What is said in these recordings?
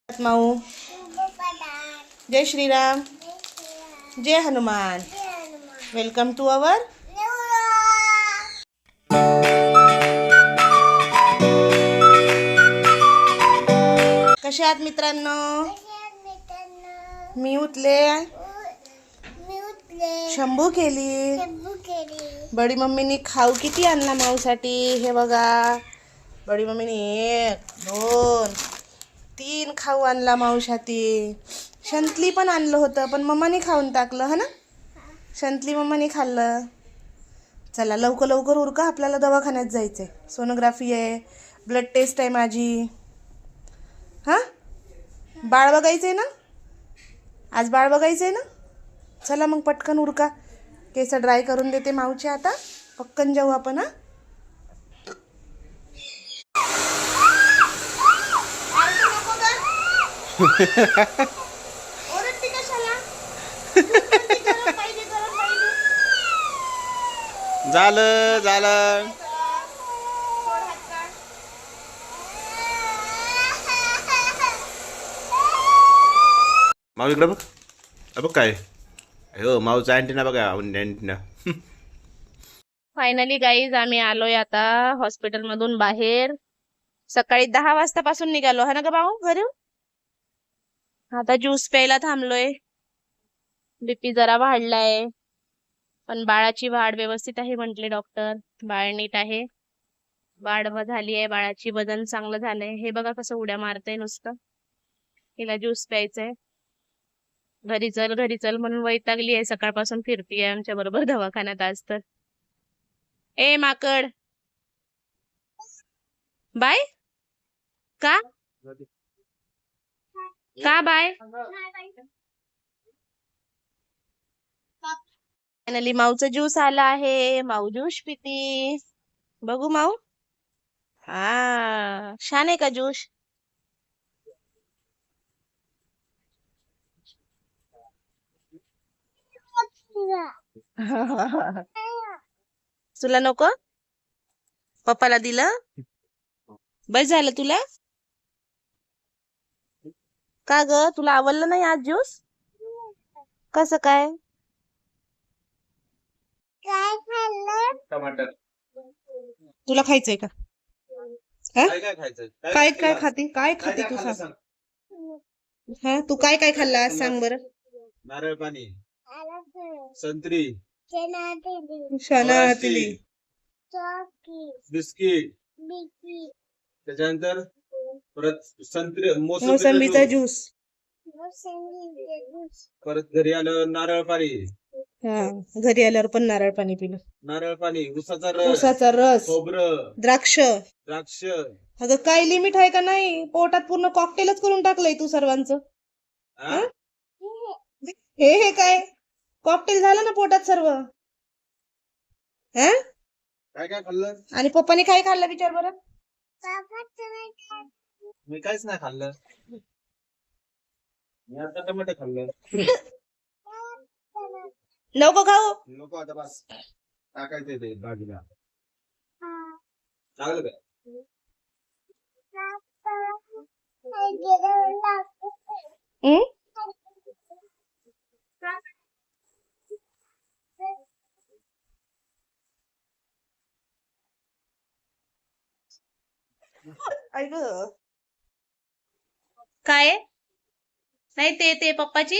माऊ जय श्रीराम जय Hanuman welcome to our कसे आहात मित्रांनो। मी उठले शंभू केली बडी मम्मीनी खाऊ किती आणला माऊसाठी हे बघा। बडी मम्मीने 1 2 3 खाऊ आणला माऊसाठी। शंतली पण आणलं होतं पण मम्माने खाऊन टाकलं हा ना। शंतली मम्माने खाल्लं। चला लवकर लवकर उरका आपल्याला दवाखान्यात जायचंय। सोनोग्राफी आहे ब्लड टेस्ट आहे माझी। हां बाळ बघायचंय ना आज बाळ बघायचंय ना। चला मग पटकन उरका। केस ड्राय करून देते माऊचे आता पक्कन जाऊ आपण। हां ओरडती कशाला झालं झालं माऊ इकडे बघ बघ काय हो माऊचा अँटिना बघा अँटिना। फायनली गाईज आम्ही आलोय आता हॉस्पिटल मधून बाहेर। सकाळी 10 वाजतापासून निघालो हा ना ग भाऊ घरी। आता ज्यूस प्यायला थांबलोय। बीपी जरा वाढलाय पण बाळाची वाढ व्यवस्थित आहे म्हटले डॉक्टर। बाळ नीट आहे वाढ झाली आहे बाळाची वजन चांगलं झालंय। हे बघा कसं उड्या मारतंय नुसतं। हिला ज्यूस प्यायचंय। घरी चल म्हणून वैतागली आहे सकाळपासून फिरतीये आमच्या बरोबर दवाखान्यात आज तर। ए माकड बाय का का बाय। फायनली माऊचा ज्यूस आला आहे। माऊ ज्यूस पिती बघू माऊ। हा छान आहे का ज्यूस। तुला नको पप्पाला दिलं बस झालं तुला। का ग तुला आवडलं नाही आज ज्यूस कसं काय। टमाटर तुला खायचंय का काय काय खायचं काय काय खाती तू सांग। हा तू काय काय खाल्ला आज सांग बरं। नारळ पाणी संत्री शनातली बिस्किट त्याच्यानंतर परत संत्री मोसंबीचा ज्यूस परत घरी आलं नारळ पाणी। हा घरी आल्यावर पण नारळ पाणी पिलं। नारळ पाणी उसाचा रस खोबरं द्राक्ष। अगं काय लिमिट आहे का नाही। पोटात पूर्ण कॉकटेलच करून टाकलंय तू सर्वांचं। हे काय कॉकटेल झालं ना पोटात सर्व। काय काय खाल्लं आणि पप्पाने काय खाल्लं विचार बरं। मी काहीच नाही खाल्लं। मी आता टमाटर खाल्लं। नको खाऊ नको आता बस टाकायचं ते भाजीला चांगलं काय। ऐक काय नाही ते पप्पाची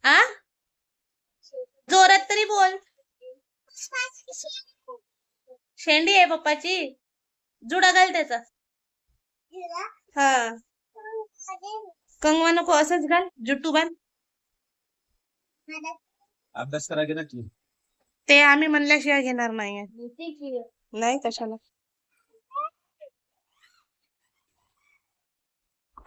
आ जोरात तरी बोल। शेंडी आहे पप्पाची जुडा घाल त्याचा। हा कंगवा नको असंच घाल जुट्टू बांध। अभ्यास करायला गेला की ते आम्ही म्हणल्याशिवाय घेणार नाही कशाला।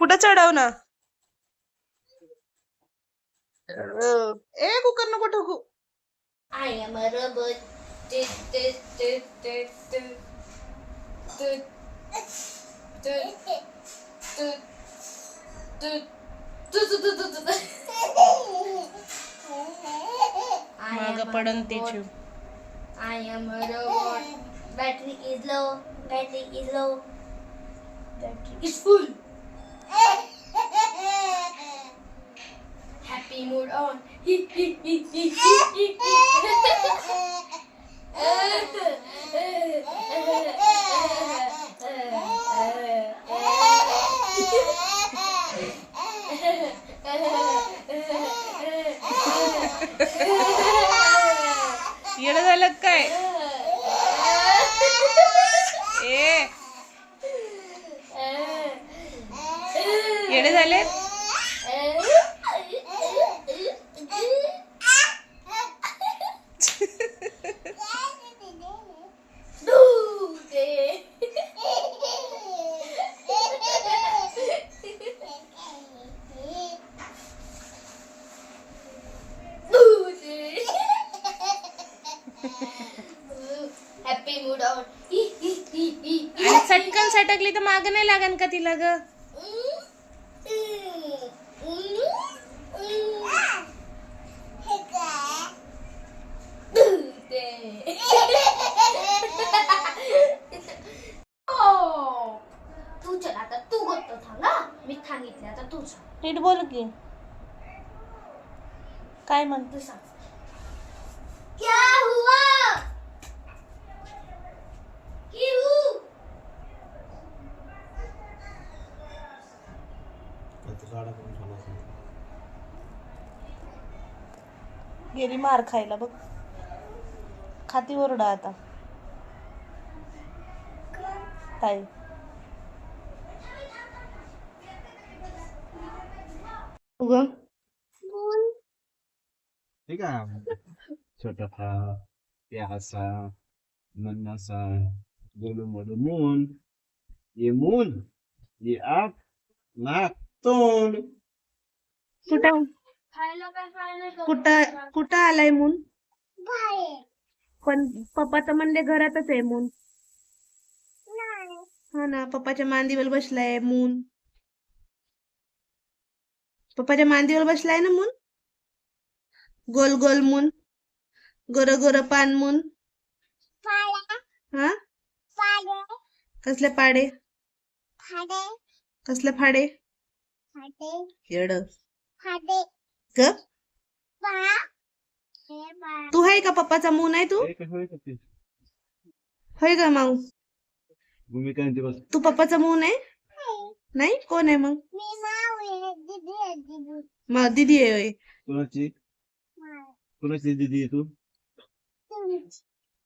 कुठं चढव ना ए कुकर नको ठोकू। I am a robot. माग पडन ते जीव। I am a robot. Battery is low. Battery is low. Battery is full. mood on. येडं झालं काय ए येडे झाले Happy mood on. आणि चटकन सटकली तर माग नाही लागन का तिला ग तू चल आता तू गोष्ट थांब ना मी सांगितलं आता तू सांग नीट बोल की काय म्हणतो तू सांग क्या हुआ क्यों गेली मार खायला बघ खाती ओरडा आता ताई उगा ठीक आहे छोटासा प्यासा नन्नासा गोलू मोलू मून ये आख नाक तोंड कुठं खायला काय खायला कुठं आलाय मून पण पप्पा तर म्हणले घरातच आहे मून हा ना पप्पाच्या मांडीवर बसलाय मून पप्पाच्या मांडीवर बसलाय ना मून गोल गोल मून गोर गोर पान मून हा कसले पाडे कसले फाडे येड ग तू आहे का पप्पाचा मून आहे तू होय का माऊ भूमिका दिवस तू पप्पाचा मून आहे नाही कोण आहे मग मग दीदी आहे होय. कोणाची कोणाची दीदी आहे तू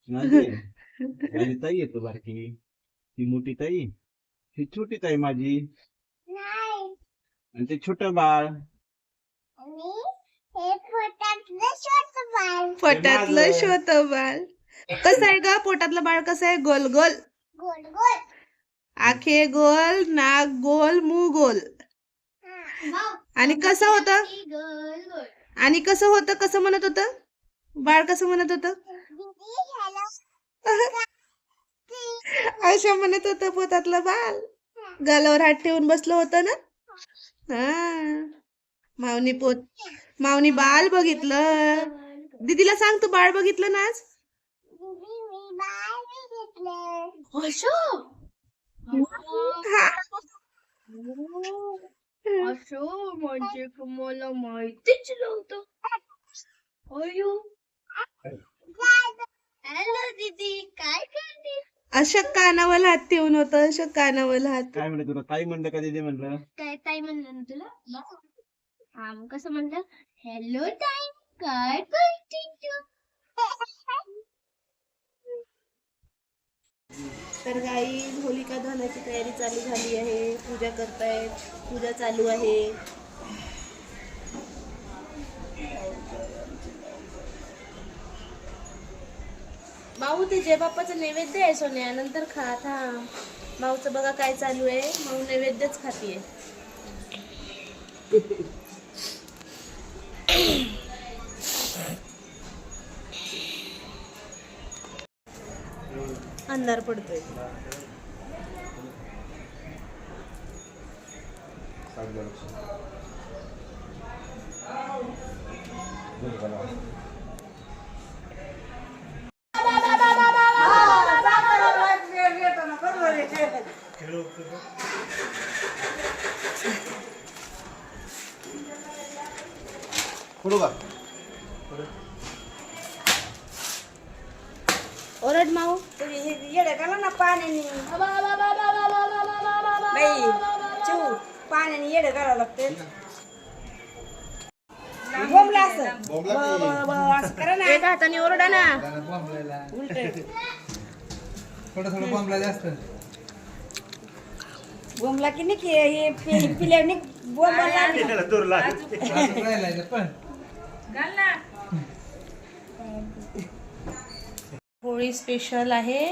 माझी आहे. माझी ताई आहे तू बारकी ती मोठी ताई ही छोटी ताई माझी आणि ते छोट बाळ पोटातलं शोत बाळ कसं आहे ग पोटातलं बाळ कसं आहे गोल गोल आखे गोल नाक गोल मुंह गोल आणि कसं होतं आणि कसं होतं कसं म्हणत होतं बाळ कसं म्हणत होतं अशा म्हणत होतं पोटातलं बाळ गालावर हात ठेवून बसलं होतं ना हा मावनी बाळ बघितलं दीदीला सांग तू बाळ बघितलं ना आज हा. असं म्हणजे मला माहितीच नव्हतं अयो हॅलो दीदी काय करते अशा कानावर हात ठेवून होतं अशा कानावर हात काय म्हणलं तुला ताई म्हणलं का दीदी म्हणलं काय ताई म्हणलं ना तुला हा मग कसं म्हणलं हॅलो ताई काय करते तू तर गाई होलिका दहनाची तयारी चालू झाली आहे पूजा करतायत पूजा चालू आहे माऊ ते जय बाप्पाचं नैवेद्य आहे सोन्या नंतर खात हा माऊचं बघा काय चालू आहे माऊ नैवेद्यच खातीये अंधार पडतोय पुढं बघ. ओरड माऊ. तुम्ही हे येडं घाला ना पाण्याने बाई चिव पाण्याने येडं घालावं लागते बोंबला असं असं करा ना. एका हाताने ओरडा ना. थोडं बॉम्बला जास्त बोंबला की नाही की हे पिल्याने बोंबला लागली. राहिलाय पण होळी स्पेशल आहे.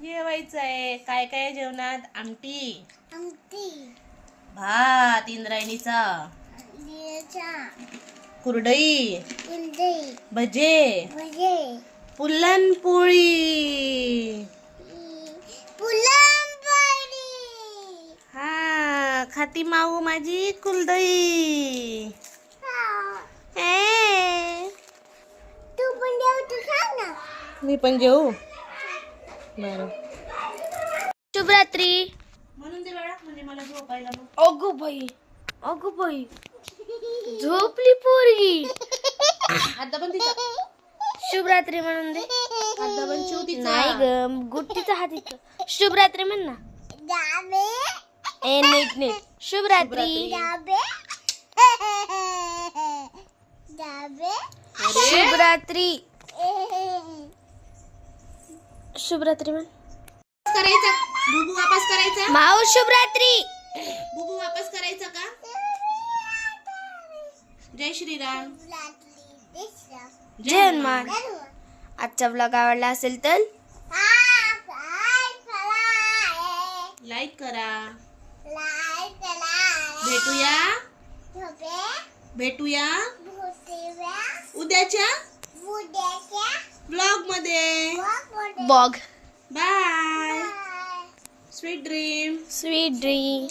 जेवायचं आहे. काय काय जेवणात? आमटी, भात इंद्रायणीचा, कुरडई, भजे, पुरणपोळी. हा खाती माऊ माझी कुलदई. मी पण जेऊ. बरं. शुभरात्री. म्हणून ते वेळा म्हणजे मला झोपायला मग. अगो बाई झोपली पोरगी. आता पण तिचा शुभरात्री म्हणून दे. आता पण चिव तिचा. नाही ग गुट्टीचा हात इथं. शुभरात्री म्हण ना. नीट शुभरात्री. शुभरात्री म्हण. करायचा बुबू वापस करायचा. माऊ शुभरात्री. बुबू वापस करायचा का? जय श्रीराम. जय हनुमान. आजचा ब्लॉग आवडला असेल तर लाईक करा. भेटूया उद्याच्या ब्लॉग मध्ये. बॉग bye. Sweet dream. Sweet dream.